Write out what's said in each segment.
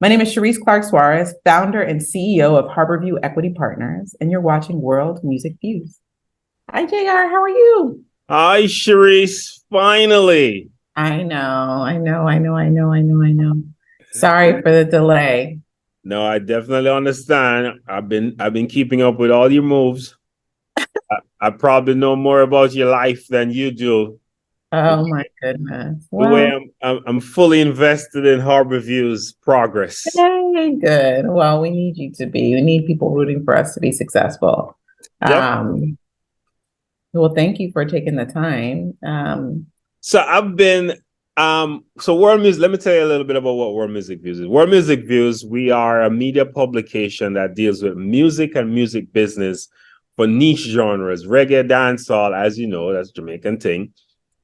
My name is Sherrese Clarke Soares, founder and CEO of HarbourView Equity Partners, and you're watching World Music Views. Hi, JR. How are you? Hi, Sharice. Finally. I know. Sorry for the delay. No, I definitely understand. I've been keeping up with all your moves. I probably know more about your life than you do. Oh my goodness. The way Well, I'm fully invested in HarbourView's progress. hey, good. Well, we need you to be. We need people rooting for us to be successful. Definitely. Um, well, thank you for taking the time. So I've been so World Music, let me tell you a little bit about what World Music Views is. World Music Views, we are a media publication that deals with music and music business for niche genres, reggae, dancehall, as you know, that's Jamaican thing.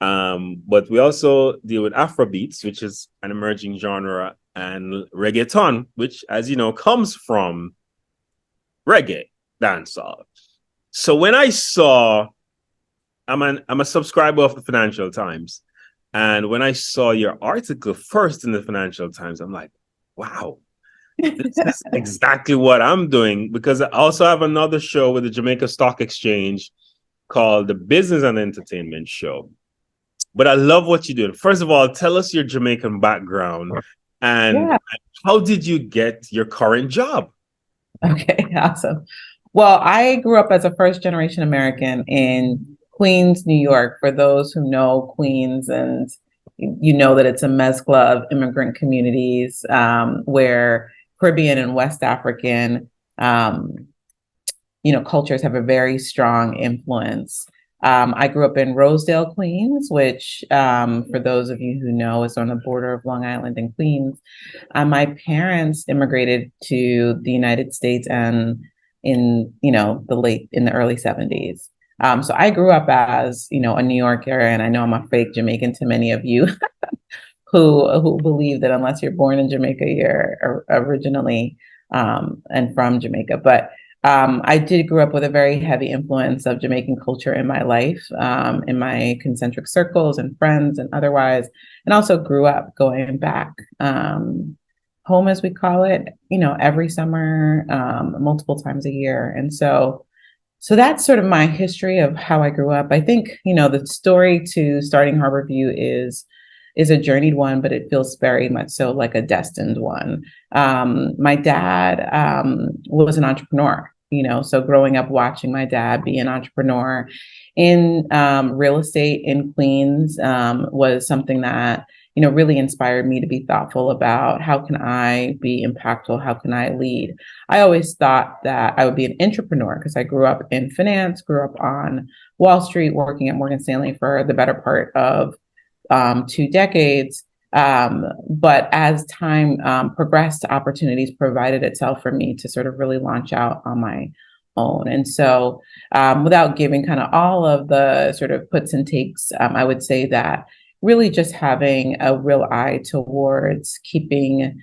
But we also deal with Afrobeats, which is an emerging genre, and reggaeton, which, as you know, comes from reggae, dancehall. So when I saw, I'm a subscriber of the Financial Times, and when I saw your article first in the Financial Times, I'm like, wow, this is exactly what I'm doing, because I also have another show with the Jamaica Stock Exchange called the Business and Entertainment Show. But I love what you're doing. First of all, tell us your Jamaican background and Yeah. how did you get your current job? Okay. Awesome. Well, I grew up as a first generation American in Queens, New York. For those who know Queens, and you know that it's a mezcla of immigrant communities where Caribbean and West African, um, cultures have a very strong influence. I grew up in Rosedale, Queens, which, for those of you who know, is on the border of Long Island and Queens. My parents immigrated to the United States and in the early 70s. So I grew up as a New Yorker, and I know I'm a fake Jamaican to many of you who believe that unless you're born in Jamaica, you're originally and from Jamaica. But I did grow up with a very heavy influence of Jamaican culture in my life, in my concentric circles and friends and otherwise, and also grew up going back home, as we call it, every summer, multiple times a year. And so that's sort of my history of how I grew up. I think, the story to starting HarbourView is a journeyed one, but it feels very much so like a destined one. My dad was an entrepreneur, so growing up watching my dad be an entrepreneur in real estate in Queens was something that, really inspired me to be thoughtful about how can I be impactful? How can I lead? I always thought that I would be an entrepreneur because I grew up in finance, grew up on Wall Street, working at Morgan Stanley for the better part of 2 decades. But as time progressed, opportunities provided itself for me to sort of really launch out on my own. And so, without giving kind of all of the sort of puts and takes, I would say that really just having a real eye towards keeping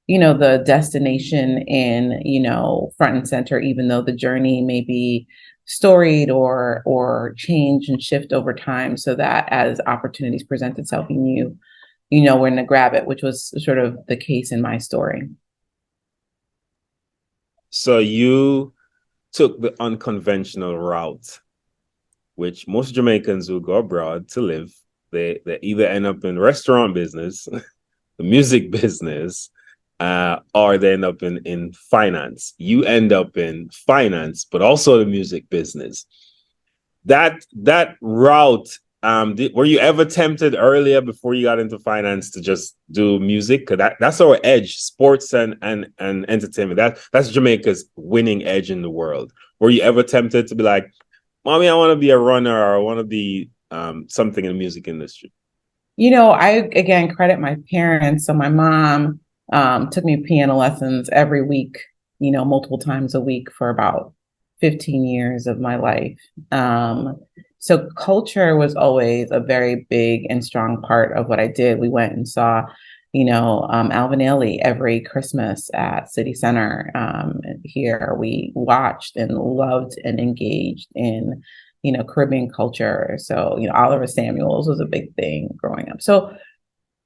the destination in, front and center, even though the journey may be storied or change and shift over time, so that as opportunities present itself, you know when to grab it, which was sort of the case in my story. So you took the unconventional route, which most Jamaicans who go abroad to live, they either end up in restaurant business, the music business, or they end up in finance. You end up in finance, but also the music business. That route, were you ever tempted earlier before you got into finance to just do music? Because that's our edge, sports and entertainment. That's Jamaica's winning edge in the world. Were you ever tempted to be like, mommy, I want to be a runner, or I want to be something in the music industry? I again credit my parents. So my mom took me piano lessons every week, multiple times a week for about 15 years of my life. So culture was always a very big and strong part of what I did. We went and saw, Alvin Ailey every Christmas at City Center here. We watched and loved and engaged in, Caribbean culture. So, Oliver Samuels was a big thing growing up. So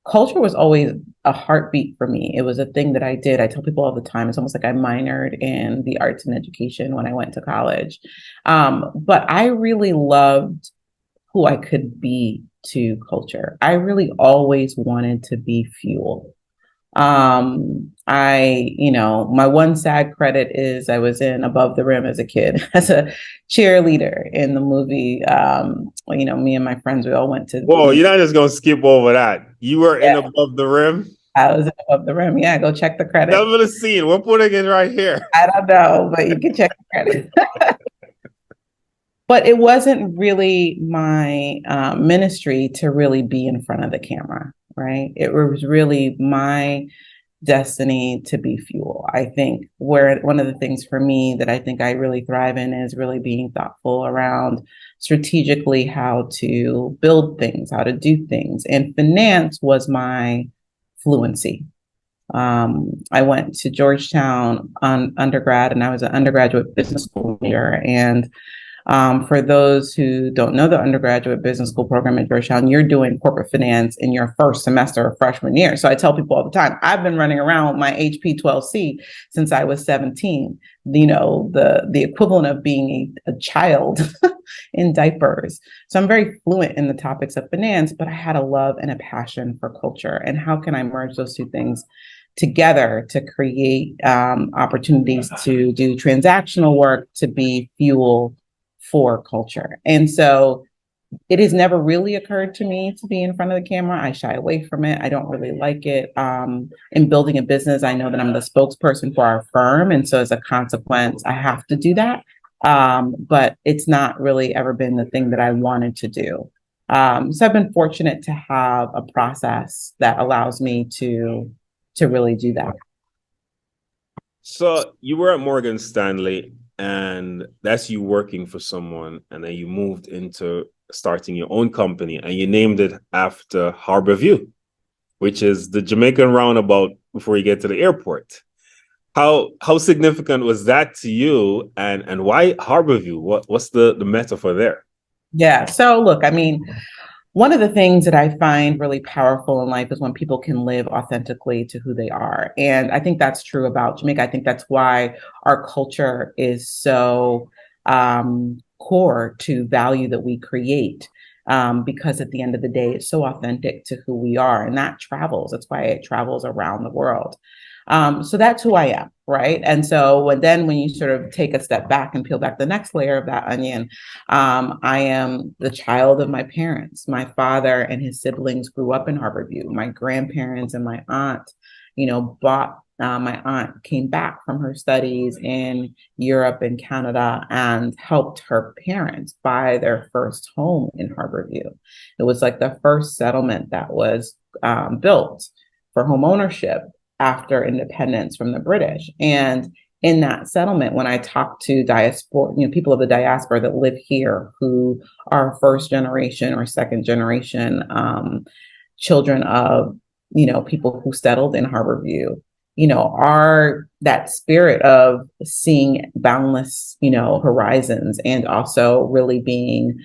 culture was always a heartbeat for me. It was a thing that I did. I tell people all the time, it's almost like I minored in the arts and education when I went to college. But I really loved who I could be to culture. I really always wanted to be fuel. My one sad credit is I was in Above the Rim as a kid as a cheerleader in the movie. Me and my friends, we all went to. Whoa, you're not just gonna skip over that. You were in Yeah, Above the Rim. I was in Above the Rim. Yeah, go check the credit. Tell me the scene. We're putting it right here. I don't know, but you can check the credit. But it wasn't really my ministry to really be in front of the camera, right? It was really my destiny to be fuel. I think where one of the things for me that I think I really thrive in is really being thoughtful around strategically how to build things, how to do things. And finance was my fluency. I went to Georgetown on undergrad, and I was an undergraduate business school major. And for those who don't know the undergraduate business school program at Georgetown, you're doing corporate finance in your first semester of freshman year. So I tell people all the time, I've been running around with my HP 12C since I was 17, the equivalent of being a child in diapers. So I'm very fluent in the topics of finance, but I had a love and a passion for culture. And how can I merge those two things together to create opportunities to do transactional work, to be fuel for culture? And so it has never really occurred to me to be in front of the camera. I shy away from it. I don't really like it. In building a business, I know that I'm the spokesperson for our firm. And so as a consequence, I have to do that. But it's not really ever been the thing that I wanted to do. So I've been fortunate to have a process that allows me to really do that. So you were at Morgan Stanley, and that's you working for someone, and then you moved into starting your own company, and you named it after HarbourView, which is the Jamaican roundabout before you get to the airport. How significant was that to you, and why HarbourView? What's the metaphor there? Yeah. So look, I mean, one of the things that I find really powerful in life is when people can live authentically to who they are. And I think that's true about Jamaica. I think that's why our culture is so core to value that we create. Because at the end of the day, it's so authentic to who we are. And that travels. That's why it travels around the world. So that's who I am, right? And so when you sort of take a step back and peel back the next layer of that onion, I am the child of my parents. My father and his siblings grew up in HarbourView. My grandparents and my aunt, my aunt came back from her studies in Europe and Canada and helped her parents buy their first home in HarbourView. It was like the first settlement that was built for home ownership after independence from the British. And in that settlement, when I talk to diaspora, people of the diaspora that live here who are first generation or second generation children of, people who settled in HarbourView, are that spirit of seeing boundless, horizons, and also really being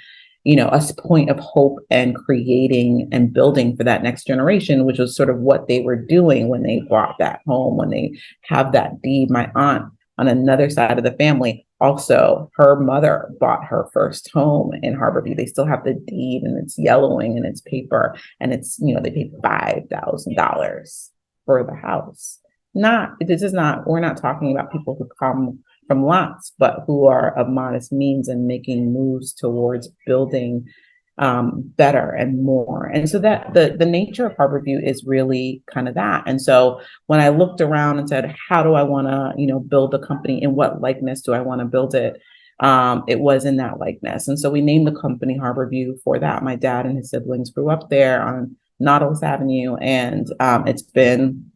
a point of hope and creating and building for that next generation, which was sort of what they were doing when they bought that home, when they have that deed. My aunt on another side of the family, also her mother bought her first home in HarbourView. They still have the deed, and it's yellowing and it's paper, and it's, they paid $5,000 for the house. We're not talking about people who come from lots, but who are of modest means and making moves towards building better and more. And so that the nature of HarbourView is really kind of that. And so when I looked around and said, how do I want to, build the company? In what likeness do I want to build it? It was in that likeness. And so we named the company HarbourView for that. My dad and his siblings grew up there on Nautilus Avenue, and it's been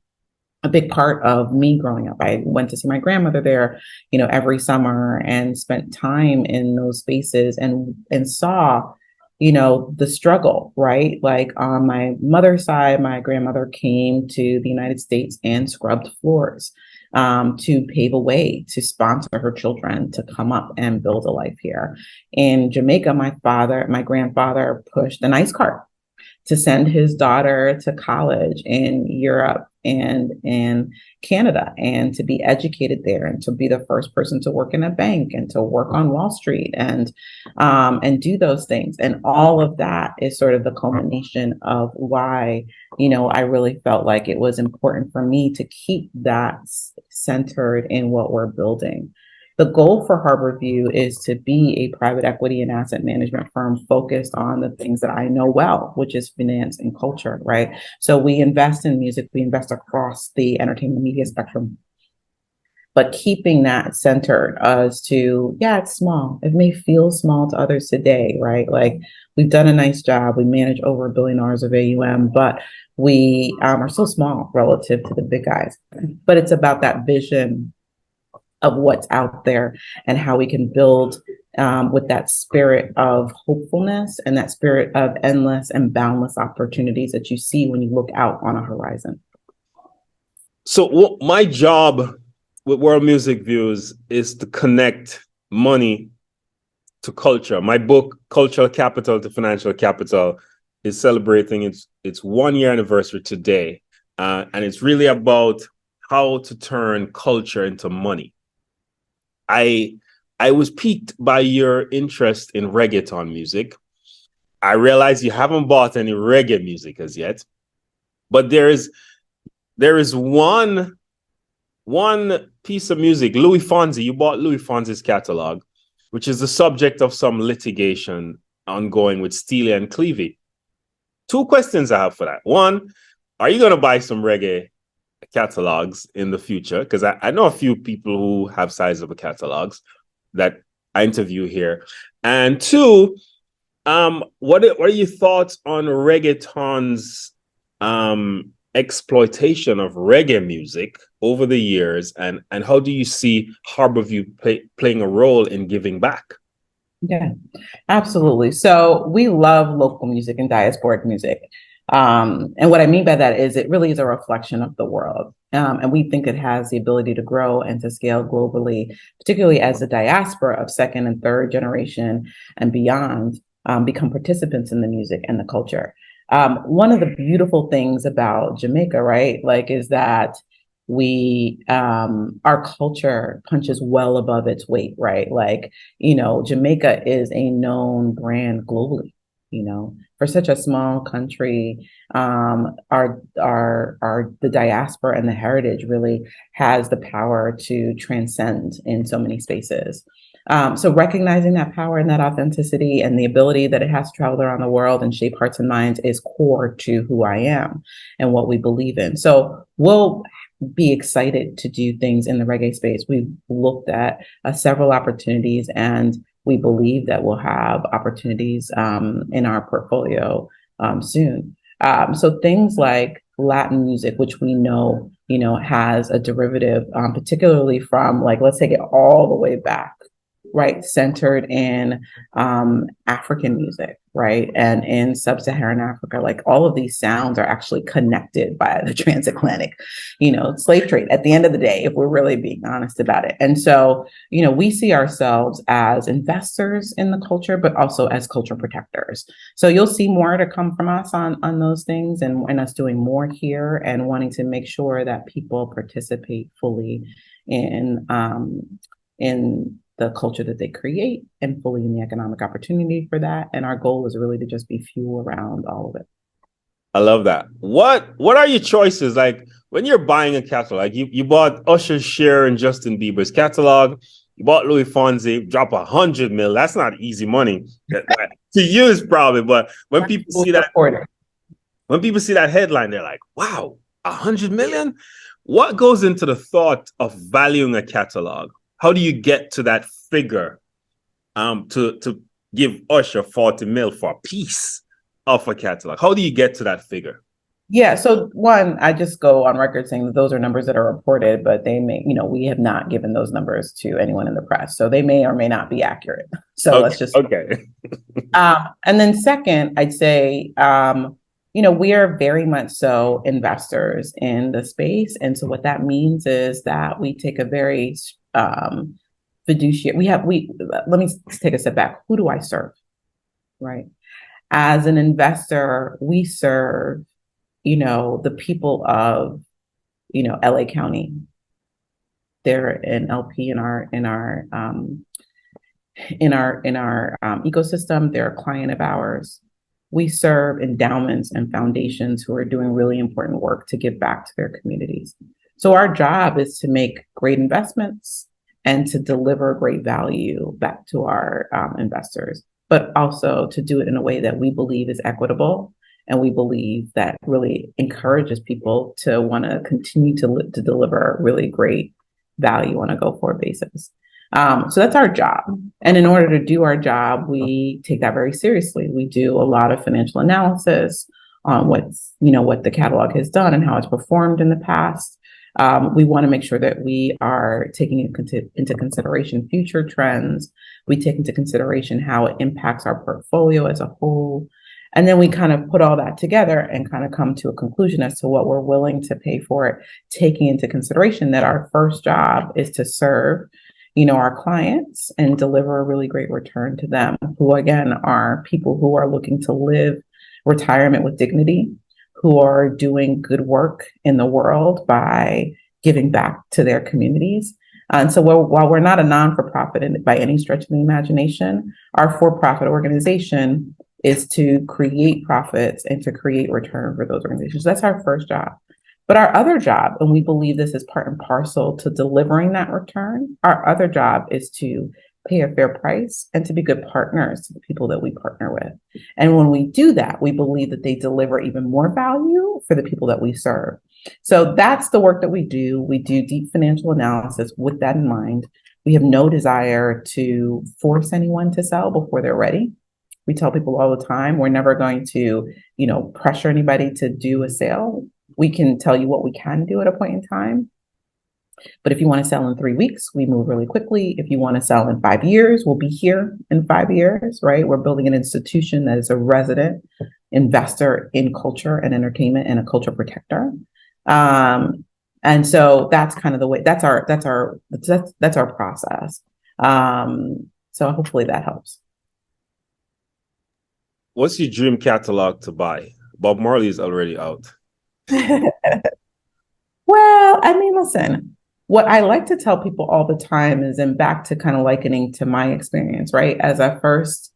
a big part of me growing up. I went to see my grandmother there, every summer, and spent time in those spaces and saw, the struggle, right? Like on my mother's side, my grandmother came to the United States and scrubbed floors to pave a way to sponsor her children to come up and build a life here. In Jamaica, my grandfather pushed an ice cart to send his daughter to college in Europe and in Canada, and to be educated there, and to be the first person to work in a bank and to work on Wall Street and do those things. And all of that is sort of the culmination of why, I really felt like it was important for me to keep that centered in what we're building. The goal for HarbourView is to be a private equity and asset management firm focused on the things that I know well, which is finance and culture, right? So we invest in music, we invest across the entertainment media spectrum, but keeping that centered as to, yeah, it's small. It may feel small to others today, right? Like, we've done a nice job. We manage over $1 billion of AUM, but we are so small relative to the big guys. But it's about that vision of what's out there and how we can build with that spirit of hopefulness and that spirit of endless and boundless opportunities that you see when you look out on a horizon. So my job with World Music Views is to connect money to culture. My book, Cultural Capital to Financial Capital, is celebrating its 1 year anniversary today. And it's really about how to turn culture into money. I was piqued by your interest in reggaeton music. I realize you haven't bought any reggae music as yet, but there is one piece of music, Luis Fonsi. You bought Luis Fonsi's catalog, which is the subject of some litigation ongoing with Steely and Clevie. Two questions I have for that. One, are you going to buy some reggae catalogs in the future? Because I know a few people who have sizable catalogs that I interview here. And two, what are your thoughts on reggaeton's exploitation of reggae music over the years, and how do you see HarbourView playing a role in giving back? Yeah, absolutely. So we love local music and diasporic music. And what I mean by that is it really is a reflection of the world. And we think it has the ability to grow and to scale globally, particularly as the diaspora of second and third generation and beyond become participants in the music and the culture. One of the beautiful things about Jamaica, right, like, is that our culture punches well above its weight, right? Like, Jamaica is a known brand globally, for such a small country. The diaspora and the heritage really has the power to transcend in so many spaces. So recognizing that power and that authenticity and the ability that it has to travel around the world and shape hearts and minds is core to who I am and what we believe in. So we'll be excited to do things in the reggae space. We've looked at several opportunities, and we believe that we'll have opportunities in our portfolio soon. So things like Latin music, which we know, has a derivative, particularly from, like, let's take it all the way back, right, centered in African music, right, and in sub-Saharan Africa. Like, all of these sounds are actually connected by the transatlantic, slave trade at the end of the day, if we're really being honest about it. And so, we see ourselves as investors in the culture, but also as culture protectors. So you'll see more to come from us on those things, and us doing more here and wanting to make sure that people participate fully in the culture that they create and fully in the economic opportunity for that. And our goal is really to just be fuel around all of it. I love that. What are your choices? Like, when you're buying a catalog, you bought Usher's share in Justin Bieber's catalog, you bought Luis Fonsi, drop $100 million. That's not easy money to use, probably. But when people see that headline, they're like, wow, $100 million? What goes into the thought of valuing a catalog? How do you get to that figure to give Usher $40 million for a piece of a catalog? How do you get to that figure? Yeah, so one, I just go on record saying that those are numbers that are reported, but they may, we have not given those numbers to anyone in the press. So they may or may not be accurate. So let's just. Okay. And then second, I'd say, we are very much so investors in the space. And so what that means is that we take a very fiduciary, let me take a step back. Who do I serve? Right. As an investor, we serve, the people of, LA County. They're an LP in our ecosystem. They're a client of ours. We serve endowments and foundations who are doing really important work to give back to their communities. So our job is to make great investments and to deliver great value back to our investors, but also to do it in a way that we believe is equitable, and we believe that really encourages people to want to continue to deliver really great value on a go-forward basis. So that's our job. And in order to do our job, we take that very seriously. We do a lot of financial analysis on what the catalog has done and how it's performed in the past. We want to make sure that we are taking into consideration future trends. We take into consideration how it impacts our portfolio as a whole. And then we kind of put all that together and kind of come to a conclusion as to what we're willing to pay for it, taking into consideration that our first job is to serve, our clients and deliver a really great return to them, who again are people who are looking to live retirement with dignity, who are doing good work in the world by giving back to their communities. And so while we're not a non-for-profit by any stretch of the imagination, our for-profit organization is to create profits and to create return for those organizations. That's our first job. But our other job, and we believe this is part and parcel to delivering that return, our other job is to pay a fair price and to be good partners to the people that we partner with. And when we do that, we believe that they deliver even more value for the people that we serve. So that's the work that we do. We do deep financial analysis with that in mind. We have no desire to force anyone to sell before they're ready. We tell people all the time, we're never going to, pressure anybody to do a sale. We can tell you what we can do at a point in time. But if you want to sell in 3 weeks, we move really quickly. If you want to sell in 5 years, we'll be here in 5 years, right? We're building an institution that is a resident investor in culture and entertainment and a culture protector. And so that's kind of the way, that's our process. So hopefully that helps. What's your dream catalog to buy? Bob Marley is already out. Well, listen, what I like to tell people all the time is, and back to kind of likening to my experience, right? As a first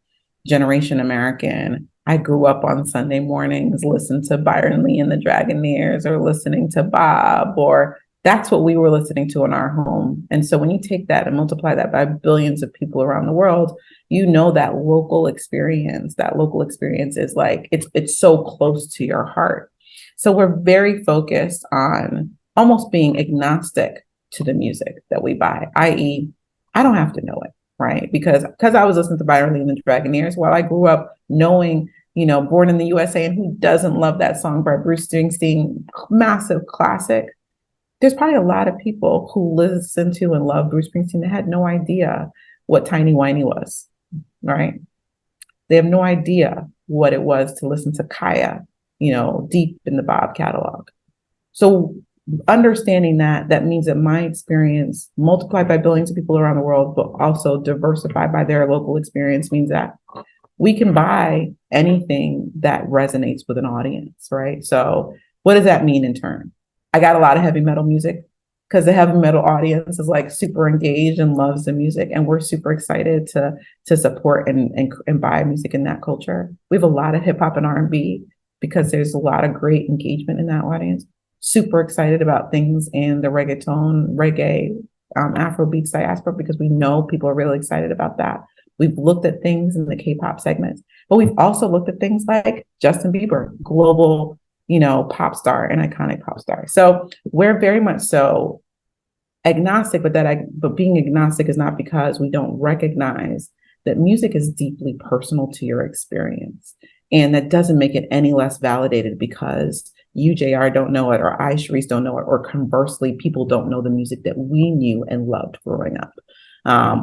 generation American, I grew up on Sunday mornings, listening to Byron Lee and the Dragonaires, or listening to Bob, or that's what we were listening to in our home. And so when you take that and multiply that by billions of people around the world, that local experience is like, it's so close to your heart. So we're very focused on almost being agnostic to the music that we buy, i.e., I don't have to know it, right? Because I was listening to Byron Lee and the Dragonaires while I grew up knowing, Born in the USA, and who doesn't love that song by Bruce Springsteen, massive classic. There's probably a lot of people who listen to and love Bruce Springsteen that had no idea what Tiny Whiny was, right? They have no idea what it was to listen to Kaya, deep in the Bob catalog. So understanding that means that my experience multiplied by billions of people around the world, but also diversified by their local experience, means that we can buy anything that resonates with an audience, right? So what does that mean in turn? I got a lot of heavy metal music because the heavy metal audience is like super engaged and loves the music. And we're super excited to support and buy music in that culture. We have a lot of hip hop and R&B because there's a lot of great engagement in that audience. Super excited about things in the reggae, Afrobeats diaspora, because we know people are really excited about that. We've looked at things in the K-pop segments, but we've also looked at things like Justin Bieber, global, pop star and iconic pop star. So we're very much so agnostic, but being agnostic is not because we don't recognize that music is deeply personal to your experience. And that doesn't make it any less validated because you, JR, don't know it, or I, Sherrese, don't know it, or conversely, people don't know the music that we knew and loved growing up,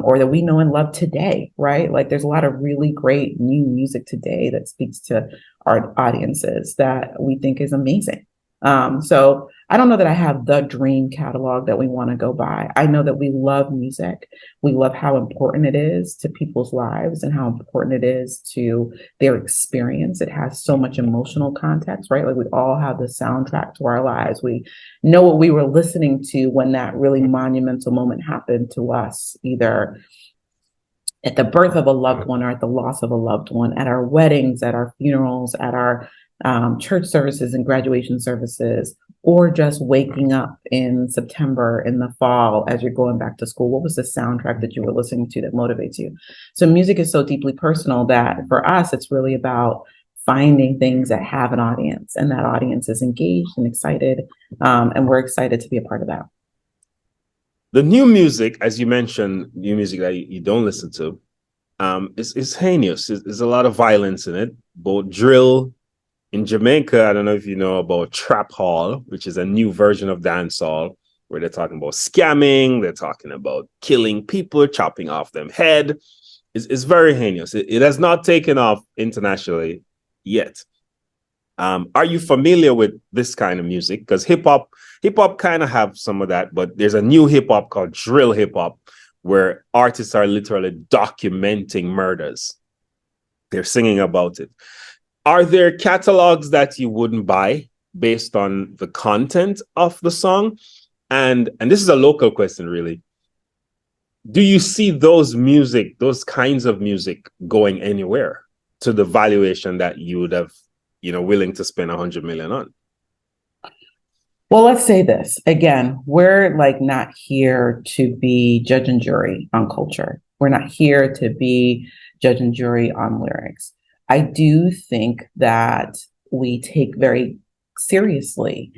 or that we know and love today, right? Like there's a lot of really great new music today that speaks to our audiences that we think is amazing. So I don't know that I have the dream catalog that we want to go buy. I know that we love music. We love how important it is to people's lives and how important it is to their experience. It has so much emotional context, right? Like we all have the soundtrack to our lives. We know what we were listening to when that really monumental moment happened to us, either at the birth of a loved one or at the loss of a loved one, at our weddings, at our funerals, at our church services and graduation services, or just waking up in September in the fall as you're going back to school. What was the soundtrack that you were listening to that motivates you? So music is so deeply personal that for us, it's really about finding things that have an audience, and that audience is engaged and excited. And we're excited to be a part of that. The new music, as you mentioned, new music that you don't listen to, is heinous. There's a lot of violence in it, both drill. In Jamaica, I don't know if you know about trap hall, which is a new version of dancehall, where they're talking about scamming, they're talking about killing people, chopping off them head. It's very heinous. It has not taken off internationally yet. Are you familiar with this kind of music? Because hip hop kind of have some of that, but there's a new hip hop called drill hip hop, where artists are literally documenting murders. They're singing about it. Are there catalogs that you wouldn't buy based on the content of the song? And this is a local question, really. Do you see those kinds of music going anywhere to the valuation that you would have, willing to spend 100 million on? Well, let's say this again, we're like not here to be judge and jury on culture. We're not here to be judge and jury on lyrics. I do think that we take very seriously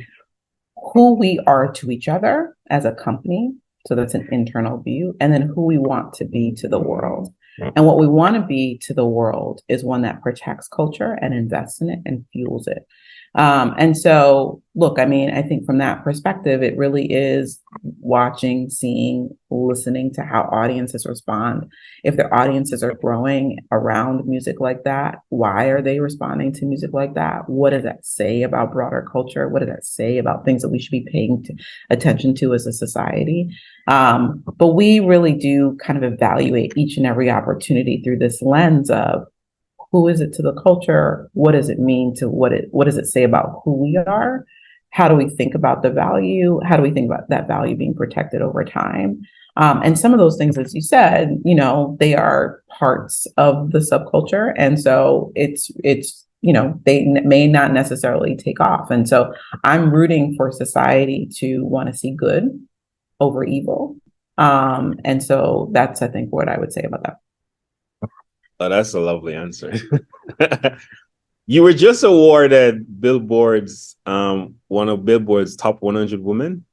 who we are to each other as a company. So that's an internal view, and then who we want to be to the world. And what we want to be to the world is one that protects culture and invests in it and fuels it. And so, look, I mean, I think from that perspective, it really is watching, seeing, listening to how audiences respond. If their audiences are growing around music like that, why are they responding to music like that? What does that say about broader culture? What does that say about things that we should be paying attention to as a society? But we really do kind of evaluate each and every opportunity through this lens of, who is it to the culture? What does it mean to what does it say about who we are? How do we think about the value? How do we think about that value being protected over time? And some of those things, as you said, they are parts of the subculture. And so it's they may not necessarily take off. And so I'm rooting for society to want to see good over evil. And so that's, I think, what I would say about that. Oh, that's a lovely answer. You were just awarded Billboard's one of Billboard's top 100 women.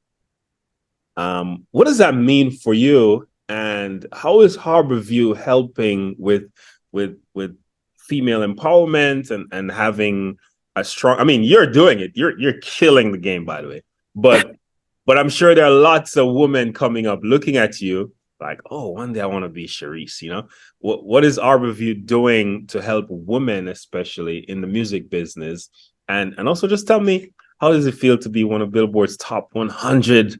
What does that mean for you, and how is HarbourView helping with female empowerment and having a strong? I mean, you're doing it. You're killing the game, by the way. But I'm sure there are lots of women coming up looking at you like, oh, one day I want to be Sherrese, What is HarbourView doing to help women, especially in the music business? And also just tell me, how does it feel to be one of Billboard's top 100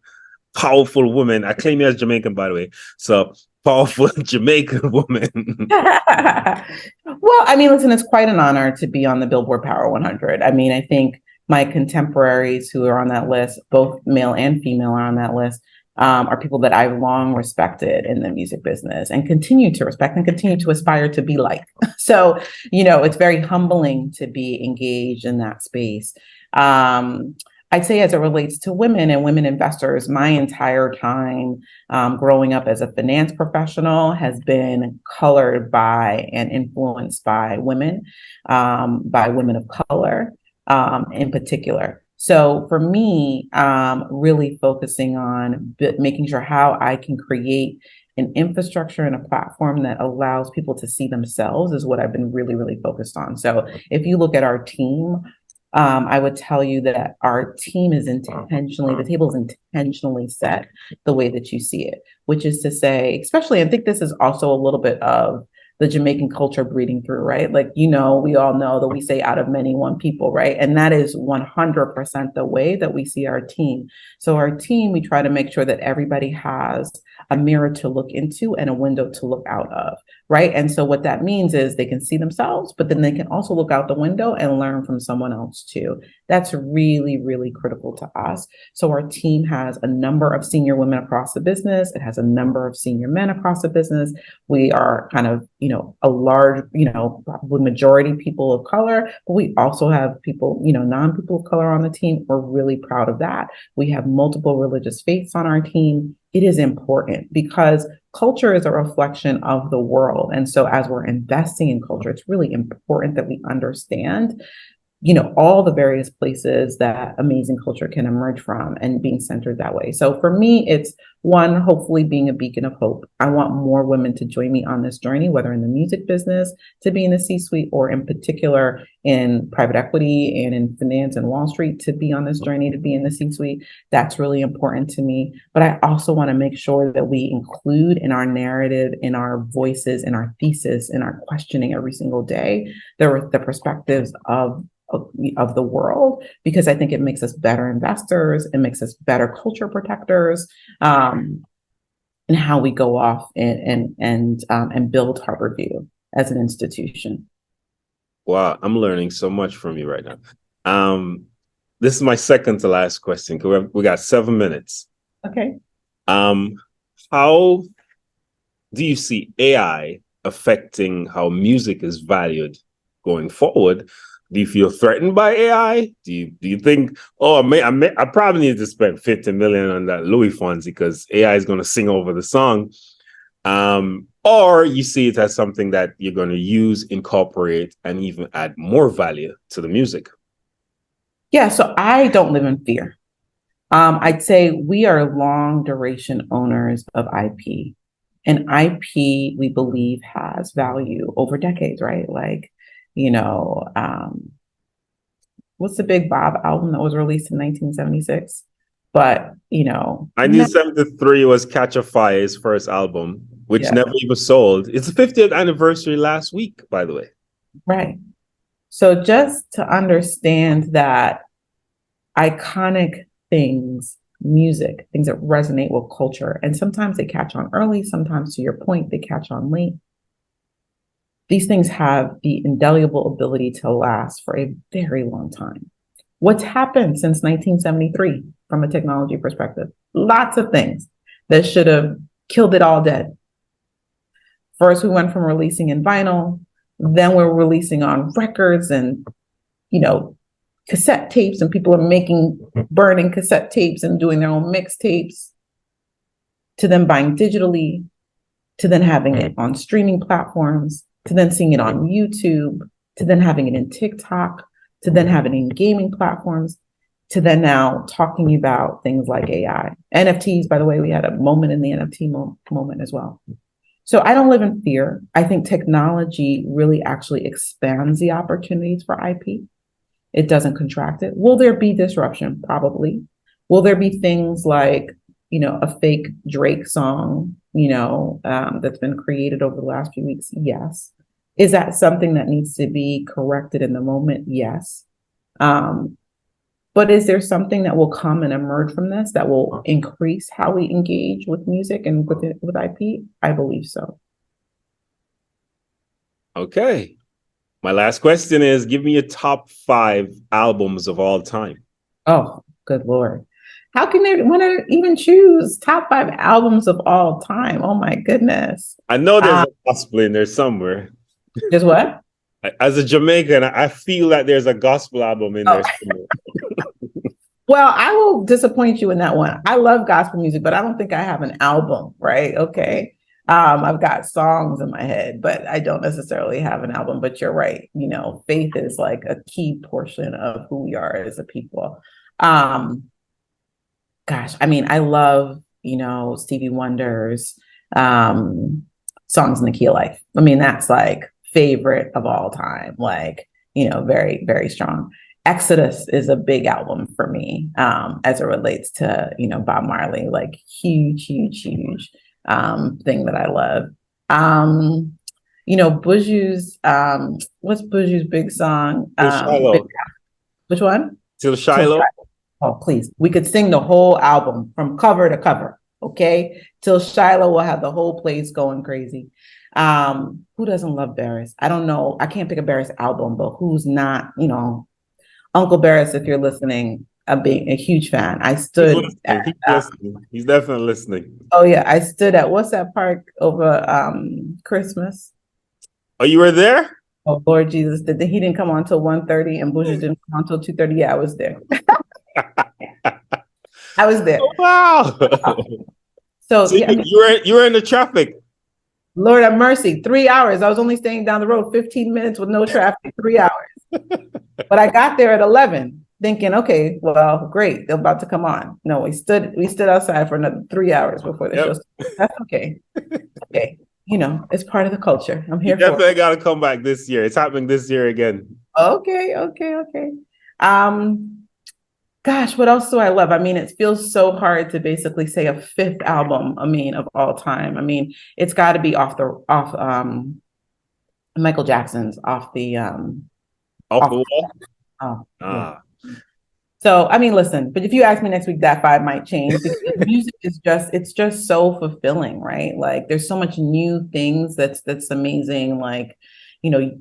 powerful women? I claim you as Jamaican, by the way. So powerful Jamaican woman. Well, I mean, listen, it's quite an honor to be on the Billboard Power 100. I mean, I think my contemporaries who are on that list, both male and female are on that list, are people that I've long respected in the music business and continue to respect and continue to aspire to be like. So, it's very humbling to be engaged in that space. I'd say as it relates to women and women investors, my entire time growing up as a finance professional has been colored by and influenced by women of color in particular. So for me, really focusing on making sure how I can create an infrastructure and a platform that allows people to see themselves is what I've been really, really focused on. So if you look at our team, I would tell you that our team is the table is intentionally set the way that you see it, which is to say, especially, I think this is also a little bit of the Jamaican culture breeding through, right? Like, we all know that we say out of many, one people, right? And that is 100% the way that we see our team. So our team, we try to make sure that everybody has a mirror to look into and a window to look out of, right? And so what that means is they can see themselves, but then they can also look out the window and learn from someone else too. That's really, really critical to us. So our team has a number of senior women across the business. It has a number of senior men across the business. We are kind of, a large, probably majority people of color, but we also have people, non-people of color on the team. We're really proud of that. We have multiple religious faiths on our team. It is important because culture is a reflection of the world. And so as we're investing in culture, it's really important that we understand all the various places that amazing culture can emerge from and being centered that way. So for me, it's one, hopefully being a beacon of hope. I want more women to join me on this journey, whether in the music business, to be in the C-suite, or in particular in private equity and in finance and Wall Street, to be on this journey, to be in the C-suite. That's really important to me. But I also want to make sure that we include in our narrative, in our voices, in our thesis, in our questioning every single day, the perspectives of the world, because I think it makes us better investors, it makes us better culture protectors, and how we go off and build HarbourView as an institution. Wow, I'm learning so much from you right now. This is my second to last question. We got 7 minutes. Okay. How do you see AI affecting how music is valued going forward? Do you feel threatened by AI? Do you think, I probably need to spend 50 million on that Luis Fonsi because AI is going to sing over the song? Or you see it as something that you're going to use, incorporate, and even add more value to the music? Yeah, so I don't live in fear. I'd say we are long duration owners of IP. And IP, we believe, has value over decades, right? Like, what's the Big Bob album that was released in 1976? But, 1973 was Catch a Fire, his first album, which never even sold. It's the 50th anniversary last week, by the way. Right. So just to understand that iconic things, music, things that resonate with culture, and sometimes they catch on early, sometimes, to your point, they catch on late. These things have the indelible ability to last for a very long time. What's happened since 1973 from a technology perspective? Lots of things that should have killed it all dead. First, we went from releasing in vinyl, then we're releasing on records and, cassette tapes, and people are burning cassette tapes and doing their own mixtapes, to then buying digitally, to then having it on streaming platforms, to then seeing it on YouTube, to then having it in TikTok, to then having it in gaming platforms, to then now talking about things like AI. NFTs, by the way, we had a moment in the NFT moment as well. So I don't live in fear. I think technology really actually expands the opportunities for IP. It doesn't contract it. Will there be disruption? Probably. Will there be things like, a fake Drake song, that's been created over the last few weeks? Yes. Is that something that needs to be corrected in the moment? Yes. But is there something that will come and emerge from this that will increase how we engage with music and with IP? I believe so. Okay. My last question is, give me your top 5 albums of all time. Oh, good Lord. How can they want to even choose top 5 albums of all time? Oh my goodness. I know there's a gospel in there somewhere. There's what? As a Jamaican, I feel that there's a gospel album in there somewhere. Well, I will disappoint you in that one. I love gospel music, but I don't think I have an album, right? Okay. I've got songs in my head, but I don't necessarily have an album. But you're right. Faith is like a key portion of who we are as a people. I love, Stevie Wonder's Songs in the Key of Life. That's like favorite of all time, like, very, very strong. Exodus is a big album for me, as it relates to, Bob Marley, like huge thing that I love. Buju's, what's Buju's big song? Till Shiloh. Which one? Till Till Shiloh. Shiloh. Oh, please. We could sing the whole album from cover to cover. Okay. Till Shiloh will have the whole place going crazy. Who doesn't love Barris? I don't know. I can't pick a Barris album, but who's not, Uncle Barris, if you're listening, I'm being a huge fan. I stood He's definitely listening. Oh yeah, I stood at what's that park over Christmas? Oh, you were there? Oh Lord Jesus, he didn't come on until 1:30 and Buju didn't come on until 2:30. Yeah, I was there. I was there. Oh, wow. So yeah, you were in the traffic. Lord have mercy, 3 hours. I was only staying down the road 15 minutes with no traffic, 3 hours. But I got there at 11, thinking, okay, well, great, they're about to come on. No, we stood outside for another 3 hours before the show started. That's okay. Okay. It's part of the culture. I'm here for it. Definitely got to come back this year. It's happening this year again. Okay. Gosh, what else do I love? I mean, it feels so hard to basically say a fifth album, of all time. I mean, it's got to be off Michael Jackson's off the wall. Oh, yeah. So, I mean, listen, but if you ask me next week, that 5 might change because music is it's just so fulfilling, right? Like there's so much new things that's amazing. Like,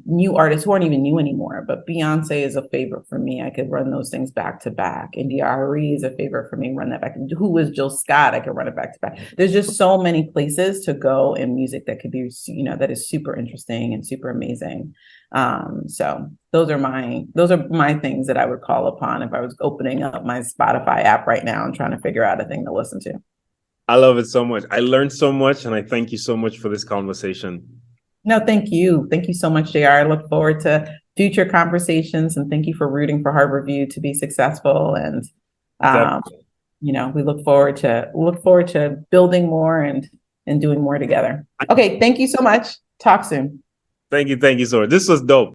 new artists who aren't even new anymore, but Beyonce is a favorite for me. I could run those things back to back. India.Arie is a favorite for me. Run that back. Who was Jill Scott? I could run it back to back. There's just so many places to go in music that could be, that is super interesting and super amazing. So those are my things that I would call upon if I was opening up my Spotify app right now and trying to figure out a thing to listen to. I love it so much. I learned so much, and I thank you so much for this conversation. No, thank you. Thank you so much, JR. I look forward to future conversations, and thank you for rooting for HarbourView to be successful. And we look forward to building more and doing more together. Okay, thank you so much. Talk soon. Thank you so much. This was dope.